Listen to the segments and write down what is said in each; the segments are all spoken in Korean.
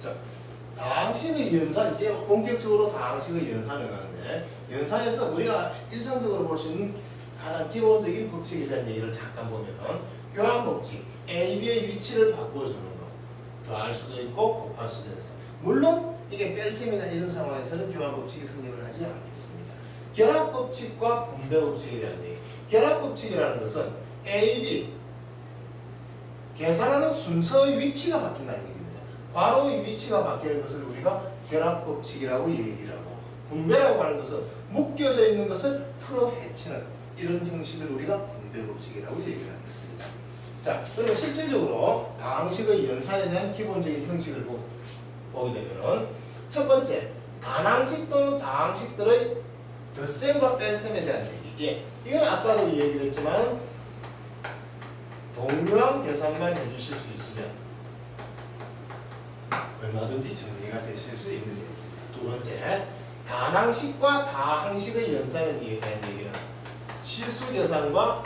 자, 다항식의 연산, 이제 본격적으로 다항식의 연산을 가는데, 연산에서 우리가 일상적으로 볼 수 있는 가장 기본적인 법칙에 대한 얘기를 잠깐 보면은, 교환 법칙, A, B의 위치를 바꿔주는 거, 더할 수도 있고 곱할 수도 있는 상황. 물론 이게 뺄셈이나 이런 상황에서는 교환 법칙이 성립을 하지 않겠습니다. 결합 법칙과 분배 법칙에 대한 얘기. 결합 법칙이라는 것은 A, B 계산하는 순서의 위치가 바뀐다는 얘기입니다. 괄호의 위치가 바뀌는 것을 우리가 결합 법칙이라고 얘기를 하고, 분배라고 하는 것은 묶여져 있는 것을 풀어 헤치는 이런 형식을 우리가 분배 법칙이라고 얘기를 하겠습니다. 자, 그러면 실질적으로 다항식의 연산에 대한 기본적인 형식을 보게 되면은, 첫 번째, 단항식 또는 다항식들의 덧셈과 뺄셈에 대한 얘기. 예, 이건 아까도 얘기를 했지만 동일한 계산만 해주실 수 있으면 얼마든지 정리가 되실 수 있는 얘기입니다. 두 번째, 단항식과 다항식의 연산에 대한 얘기는 실수 계산과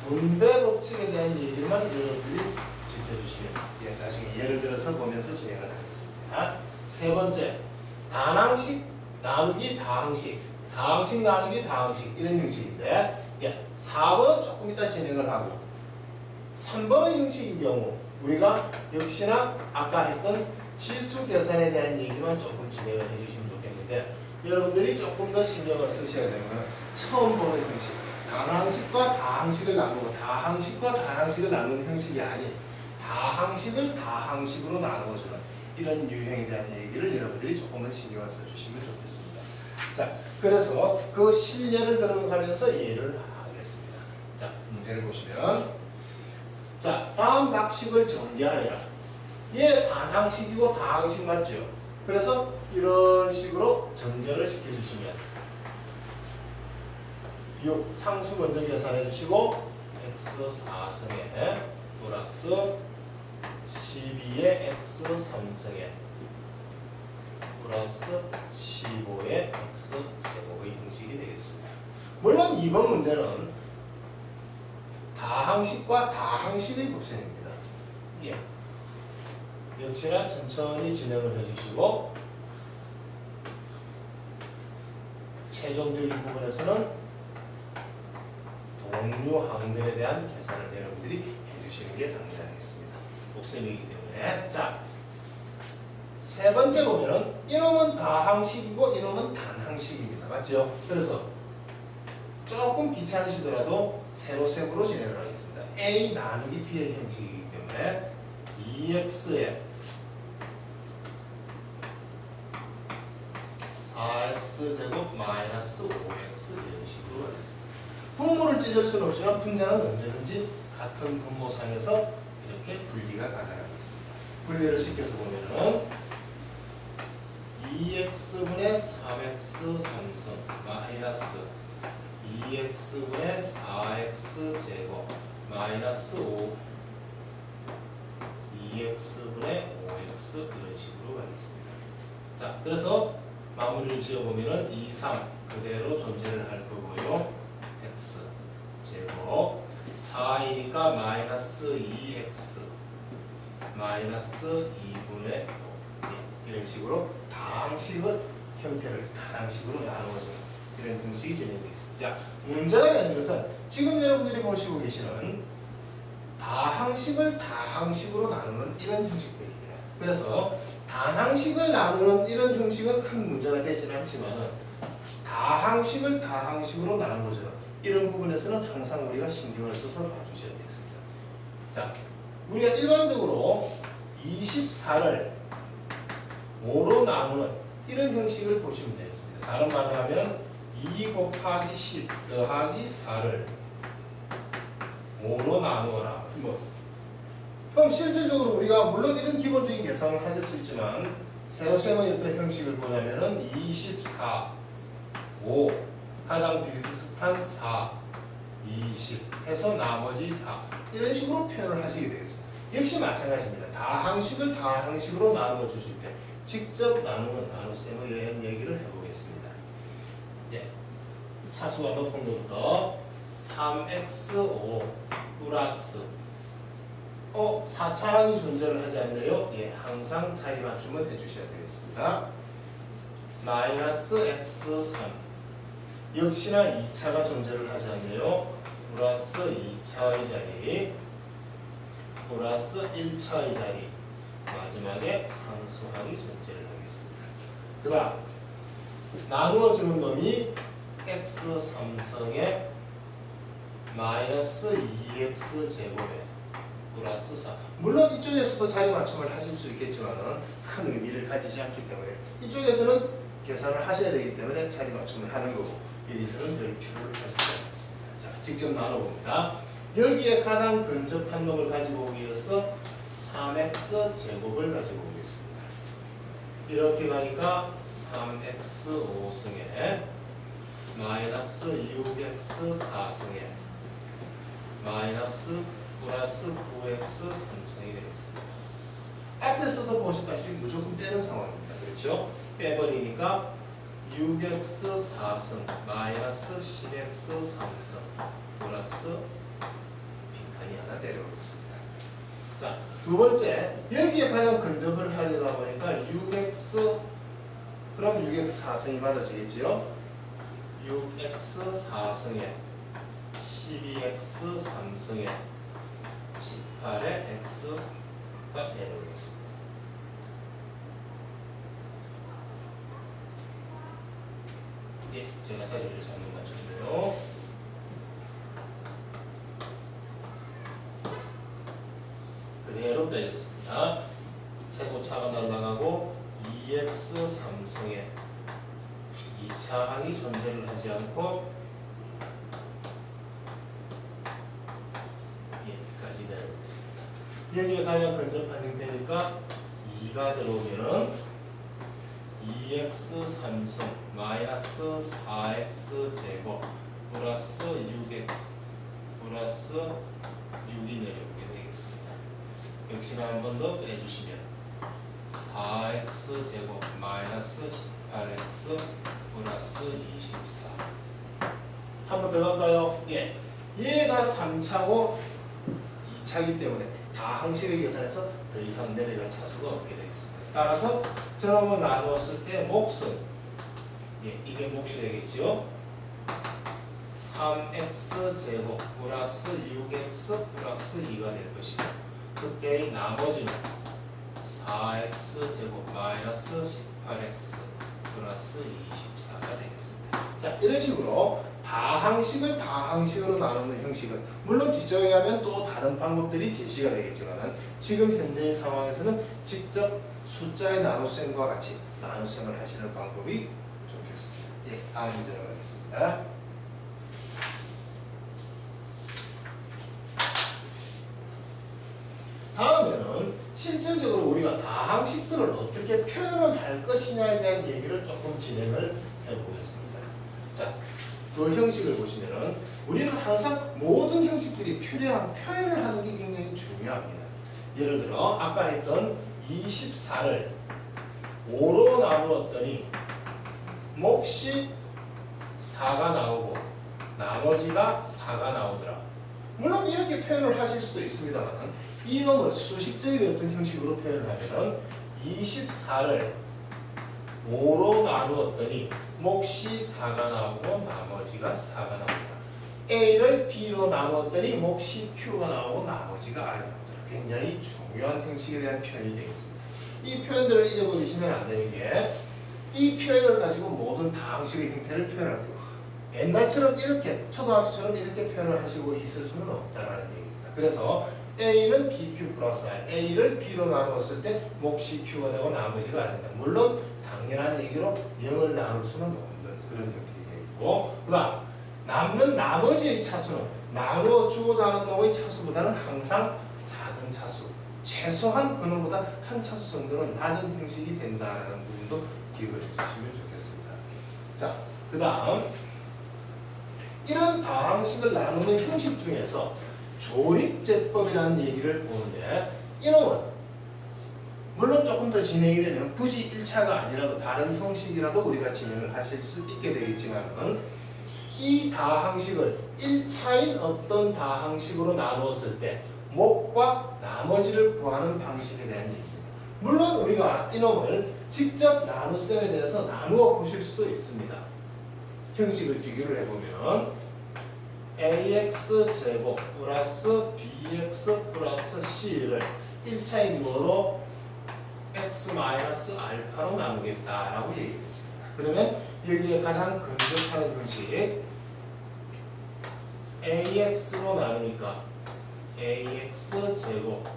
분배 법칙에 대한 얘기만 여러분들이 짚어주시면, 예, 나중에 예를 들어서 보면서 진행을 하겠습니다. 세 번째, 단항식 나누기 다항식, 다항식 나누기 다항식 이런 형식인데, 예, 4번은 조금 이따 진행을 하고 3번의 형식의 경우 우리가 역시나 아까 했던 실수 계산에 대한 얘기만 조금 진행을 해주시면 좋겠는데, 여러분들이 조금 더 신경을 쓰셔야 되는 것은 처음 보는 형식, 단항식과 다항식을 나누고 다항식과 다항식을 나누는 형식이 아닌 다항식을 다항식으로 나누어주는 이런 유형에 대한 얘기를 여러분들이 조금은 신경을 써주시면 좋겠습니다. 자, 그래서 그 실례를 들어가면서 예를 하겠습니다. 자, 문제를 보시면, 자, 다음 각식을 전개하여라. 얘 단항식이고 다항식 맞죠? 그래서 이런 식으로 전개를 시켜주시면 6 상수 먼저 계산해 주시고 x 4승에 플러스 12의 x 3승에 플러스 15의 x 제곱의 형식이 되겠습니다. 물론 이번 문제는 다항식과 다항식의 곱셈입니다. 예. 역시나 천천히 진행을 해주시고 최종적인 부분에서는 동류항들에 대한 계산을 여러분들이 해주시는 게 당연하겠습니다. 곱셈이기 때문에. 자, 세 번째 보면은 이놈은 다항식이고 이놈은 단항식입니다. 맞죠? 그래서 조금 귀찮으시더라도 세로셈으로 진행을 하겠습니다. A 나누기 B의 형식이기 때문에 2x에 4x 제곱 마이너스 5x 이런 식으로 하겠습니다. 분모를 찢을 수는 없지만 분자는 언제든지 같은 분모상에서 이렇게 분리가 가능하겠습니다. 분리를 시켜서 보면은 2x분의 3x 3승 마이너스 2x분의 4x 제곱 마이너스 5 2x분의 5x 이런 식으로 가겠습니다. 자, 그래서 마무리를 지어보면은 2, 3 그대로 존재를 할 거고요. x 제곱 4이니까 마이너스 2x 마이너스 2분의 5 이런 식으로 다항식의 형태를 단항식으로 나누어주는 이런 형식이 진행되겠습니다. 자, 문제가 되는 것은 지금 여러분들이 보시고 계시는 다항식을 다항식으로 나누는 이런 형식들입니다. 그래서 단항식을 나누는 이런 형식은 큰 문제가 되지는 않지만 다항식을 다항식으로 나누어주는 이런 부분에서는 항상 우리가 신경을 써서 봐주셔야 되겠습니다. 자, 우리가 일반적으로 24를 5로 나누는 이런 형식을 보시면 되겠습니다. 다른 말로 하면 2 곱하기 10 더하기 4를 5로 나누어라. 그럼 실질적으로 우리가 물론 이런 기본적인 계산을 하실 수 있지만 세로셈의 어떤 형식을 보냐면은 24, 5 가장 비슷한 4, 20 해서 나머지 4 이런 식으로 표현을 하시게 되겠습니다. 역시 마찬가지입니다. 다항식을 다항식으로 나누어 주실 때 직접 나누는 나눗셈에 대한 얘기를 해보겠습니다. 예. 차수가 높은 것부터 3x5 플러스 4차항이 존재를 하지 않네요. 예, 항상 자리 맞춤을 해주셔야 되겠습니다. 마이너스 x3 역시나 2차가 존재를 하지 않네요. 플러스 2차의 자리 플러스 1차의 자리 마지막에 상수항이 존재를 하겠습니다. 그 다음 나누어주는 놈이 x3승에 마이너스 2x 제곱에 플러스 4. 물론 이쪽에서도 자리 맞춤을 하실 수 있겠지만 큰 의미를 가지지 않기 때문에 이쪽에서는 계산을 하셔야 되기 때문에 자리 맞춤을 하는 거고 여기서는 별 필요를 가지지 않겠습니다. 자, 직접 나눠봅니다. 여기에 가장 근접한 놈을 가지고 오기 위해서 3x 제곱을 가지고 오겠습니다. 이렇게 가니까 3x 5승에 마이너스 6x 4승에 마이너스 플러스 9x 3승이 되겠습니다. 앞에서도 보셨다시피 무조건 빼는 상황입니다. 그렇죠? 빼버리니까 6x 4승 마이너스 10x 3승 플러스 빈칸이 하나 내려오겠습니다. 자, 두 번째 여기에 가장 근접을 하려다 보니까 6x 그럼 6x 4승이 맞아지겠지요? 6x 4승에 12x 3승에 18에 x가 내려오겠습니다. 예, 제가 자리를 잘못 맞췄네요. 그대로 빼겠습니다. 최고차가 날아가고 2x 3승에 2차항이 존재를 하지 않고 여기까지 내려오겠습니다. 여기에 가장 근접한 형태니까 2가 들어오면은 2x 3승 마이너스 4x 제곱 플러스 6x 플러스 6이 내려오게 되겠습니다. 역시나 한 번 더 빼주시면 4x 제곱 마이너스 18x 플러스 24 한 번 더 갈까요? 예. 얘가 3차고 2차이기 때문에 다항식의 계산에서 더 이상 내려갈 차수가 없게 되겠습니다. 따라서 저놈을 나누었을 때 몫은 예, 이게 몫이 되겠죠. 3x 제곱 플러스 6x 플러스 2가 될 것이고 그때의 나머지는 4x 제곱 마이너스 18x 플러스 24가 되겠습니다. 자, 이런 식으로 다항식을 다항식으로 나누는 형식은 물론 뒤쪽에 가면 또 다른 방법들이 제시가 되겠지만 지금 현재의 상황에서는 직접 숫자의 나눗셈과 같이 나눗셈을 하시는 방법이 좋겠습니다. 예, 다음 문제로 가겠습니다. 다음에는 실질적으로 우리가 다항식들을 어떻게 표현을 할 것이냐에 대한 얘기를 조금 진행을 해보겠습니다. 자, 그 형식을 보시면은 우리는 항상 모든 형식들이 표현을 하는 게 굉장히 중요합니다. 예를 들어 아까 했던 24를 5로 나누었더니 몫이 4가 나오고 나머지가 4가 나오더라. 물론 이렇게 표현을 하실 수도 있습니다만 이 놈을 수식적인 어떤 형식으로 표현을 하면은 24를 5로 나누었더니 몫이 4가 나오고 나머지가 4가 나옵니다. A를 B로 나누었더니 몫이 Q가 나오고 나머지가 R이 나오더라. 굉장히 중요한 형식에 대한 표현이 되겠습니다. 이 표현들을 잊어버리시면 안 되는 게 이 표현을 가지고 모든 다항식의 형태를 표현할 때 옛날처럼 이렇게 초등학교처럼 이렇게 표현을 하시고 있을 수는 없다라는 얘기입니다. 그래서 A는 BQ 플러스 I, A를 B로 나누었을 때 몫이 Q가 되고 나머지가 안 된다. 물론 당연한 얘기로 0을 나눌 수는 없는 그런 형태의 얘기고 그 다음 남는 나머지의 차수는 나누어 주고자 하는 놈의 차수보다는 항상 작은 차수 최소한 그놈보다 한 차수 정도는 낮은 형식이 된다라는 부분도 기억을 해주시면 좋겠습니다. 자, 그 다음 이런 다항식을 나누는 형식 중에서 조립제법이라는 얘기를 보는데 이놈은 물론 조금 더 진행이 되면 굳이 1차가 아니라도 다른 형식이라도 우리가 진행을 하실 수 있게 되겠지만은 이 다항식을 1차인 어떤 다항식으로 나누었을 때 목과 나머지를 구하는 방식에 대한 얘기입니다. 물론 우리가 이놈을 직접 나눗셈에 대해서 나누어 보실 수도 있습니다. 형식을 비교를 해보면 ax제곱 플러스 bx 플러스 c를 1차인 뭐로 x-알파로 나누겠다라고 얘기했습니다. 그러면 여기에 가장 근접하는 형식 ax로 나누니까 ax제곱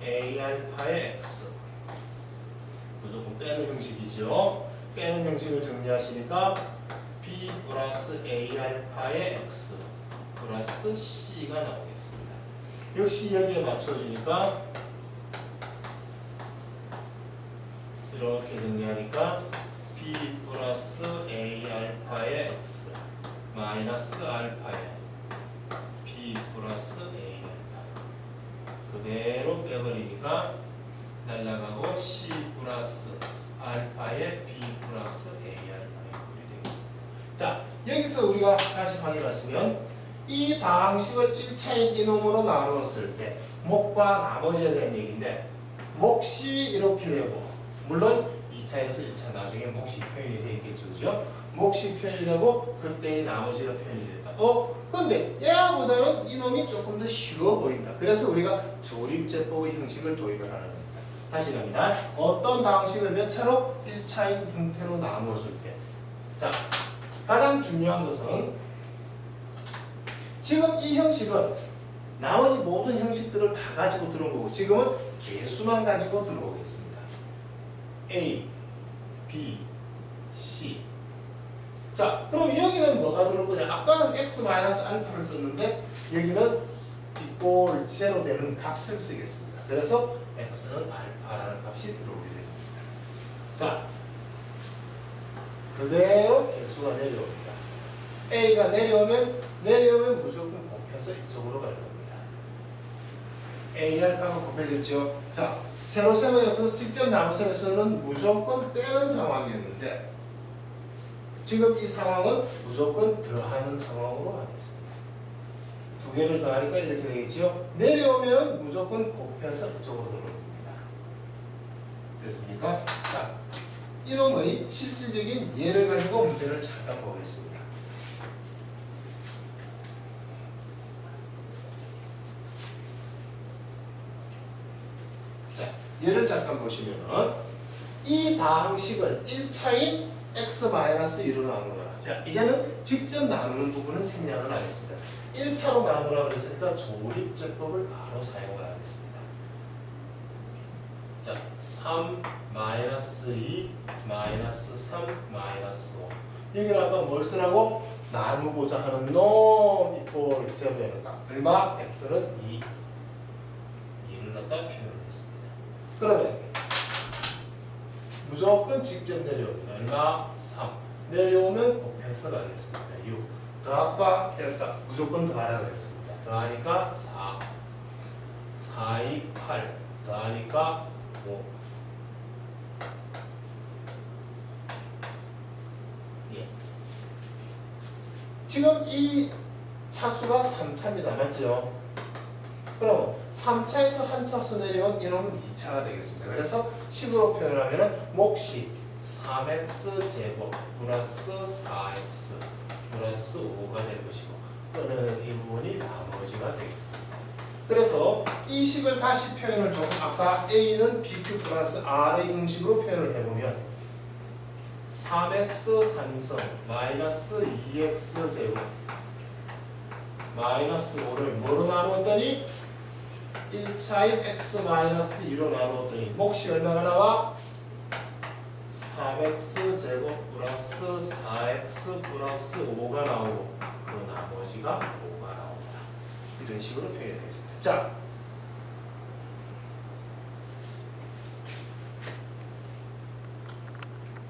a알파의 x 무조건 빼는 형식이죠. 빼는 형식을 정리하시니까 b 플러스 a알파의 x 플러스 c가 나오겠습니다. 역시 여기에 맞춰주니까 이렇게 정리하니까 b 플러스 a알파의 x 마이너스 알파의 b 플러스 a알파 그대로 빼버리니까 날라가고 c 플러스 알파의 b 플러스 a알파의 꼴이 되겠습니다. 자, 여기서 우리가 다시 확인하시면 이 다항식을 1차인 이놈으로 나누었을 때 목과 나머지에 대한 얘기인데 몫이 이렇게 되고 물론 2차에서 1차 나중에 몫이 표현이 되겠죠. 그죠? 몫이 표현이 되고 그때의 나머지가 표현이 됐다. 근데 얘보다는 이놈이 조금 더 쉬워 보인다. 그래서 우리가 조립제법의 형식을 도입을 하는 겁니다. 다시 갑니다. 어떤 다항식을 몇 차로? 1차인 형태로 나누어줄 때. 자, 가장 중요한 것은 지금 이 형식은 나머지 모든 형식들을 다 가지고 들어온 거고 지금은 개수만 가지고 들어오겠습니다. A, B, C. 자, 그럼 여기는 뭐가 들어올 거냐? 아까는 x-알파를 썼는데 여기는 이꼴 제로 되는 값을 쓰겠습니다. 그래서 x는 알파라는 값이 들어오게 됩니다. 자, 그대로 개수가 내려옵니다. A가 내려오면 무조건 곱해서 이쪽으로 갈 겁니다. A알파가 곱해졌죠. 자, 세로셈에서 직접 나눗셈에서는 무조건 빼는 상황이었는데 지금 이 상황은 무조건 더하는 상황으로 가겠습니다. 두 개를 더하니까 이렇게 되겠죠. 내려오면 무조건 곱해서 이쪽으로 들어옵니다. 됐습니까? 자, 이놈의 실질적인 예를 가지고 문제를 잠깐 보겠습니다. 자, 예를 잠깐 보시면은 이 다항식을 1차인 x-1로 나누는 거라. 자, 이제는 직접 나누는 부분은 생략을 하겠습니다. 1차로 나누라고 했으니까 조립제법을 바로 사용을 하겠습니다. 자, 3 -2 -3 -5 여기는 아까 뭘 쓰라고? 나누고자 하는 놈 이꼴 제곱되니까 얼마? x는 2를 갖다 표현을 했습니다. 그러면 무조건 직접 내려옵니다. 얼마? 3 내려오면 곱해서 가겠습니다. 6 더합과 뺄까? 무조건 더하라고 했습니다. 더하니까 4 4, 2, 8 더하니까 5 예. 지금 이 차수가 3차입니다. 맞죠? 그럼 3차에서 한 차수 내려온 이놈은 2차가 되겠습니다. 그래서 식으로 표현하면 몫이 3x 제곱 플러스 4x 플러스 5가 될 것이고 끄는 이 부분이 나머지가 되겠습니다. 그래서 이 식을 다시 표현을 좀 아까 A는 BQ 플러스 R의 형식으로 표현을 해보면 3x 3성 마이너스 2x 제곱 마이너스 5를 뭐로 나누었더니 1차인 x-2로 나누었더니 몫이 얼마가 나와? 3x 제곱 플러스 4x 플러스 5가 나오고 그 나머지가 5가 나온다. 이런 식으로 표현되겠습니다. 자,